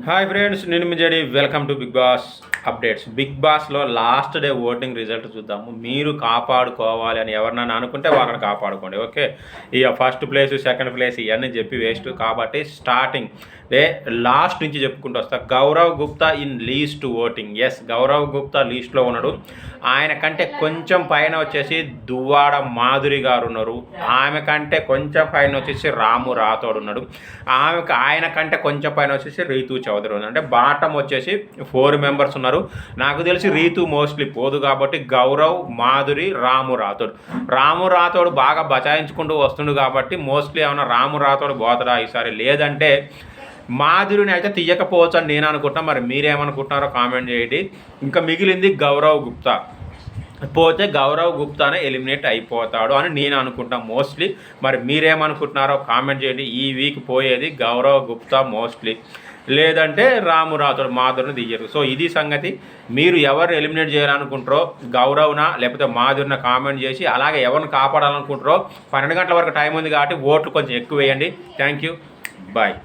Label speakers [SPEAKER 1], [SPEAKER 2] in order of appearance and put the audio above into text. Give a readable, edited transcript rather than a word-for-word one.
[SPEAKER 1] Hi friends, నేను మీ Jadi. Welcome to Big Boss updates. Big బాస్లో లాస్ట్ డే ఓటింగ్ రిజల్ట్ చూద్దాము. మీరు కాపాడుకోవాలి అని ఎవరినైనా అనుకుంటే వాళ్ళని కాపాడుకోండి. ఓకే, ఇక ఫస్ట్ ప్లేస్ సెకండ్ ప్లేస్ ఇవన్నీ చెప్పి వేస్ట్ కాబట్టి స్టార్టింగ్ లాస్ట్ నుంచి చెప్పుకుంటూ వస్తా. Gaurav Gupta in least voting. Yes, Gaurav Gupta లీస్ట్లో ఉన్నాడు. ఆయన కంటే కొంచెం పైన వచ్చేసి దువ్వాడ మాధురి గారు ఉన్నారు. ఆమె కంటే కొంచెం పైన వచ్చేసి రాము రాథోడ్ ఉన్నాడు. ఆయన కంటే కొంచెం పైన వచ్చేసి రీతు చౌదరి ఉంది. అంటే బాటం వచ్చేసి 4 మెంబర్స్ ఉన్నారు. నాకు తెలిసి రీతు మోస్ట్లీ పోదు కాబట్టి గౌరవ్, మాధురి, రాము రాథోడ్ బాగా బచాయించుకుంటూ వస్తుండు కాబట్టి మోస్ట్లీ ఏమైనా రాము రాథోడ్ పోతాడా ఈసారి, లేదంటే మాధురిని అయితే తీయకపోవచ్చు అని నేను అనుకుంటున్నా. మరి మీరేమనుకుంటున్నారో కామెంట్ చేయండి. ఇంకా మిగిలింది గౌరవ్ గుప్తా. పోతే గౌరవ్ గుప్తానే ఎలిమినేట్ అయిపోతాడు అని నేను అనుకుంటాను మోస్ట్లీ. మరి మీరేమనుకుంటున్నారో కామెంట్ చేయండి. ఈ వీక్ పోయేది గౌరవ్ గుప్తా మోస్ట్లీ, లేదంటే రాము రాథోడ్ మాధురిని తీయరు. సో ఇది సంగతి. మీరు ఎవరిని ఎలిమినేట్ చేయాలనుకుంటారో, గౌరవ్న లేకపోతే మాధురిని కామెంట్ చేసి, అలాగే ఎవరిని కాపాడాలనుకుంటారో 12 గంటల వరకు టైం ఉంది కాబట్టి ఓట్లు కొంచెం ఎక్కువ వేయండి. Thank you, bye.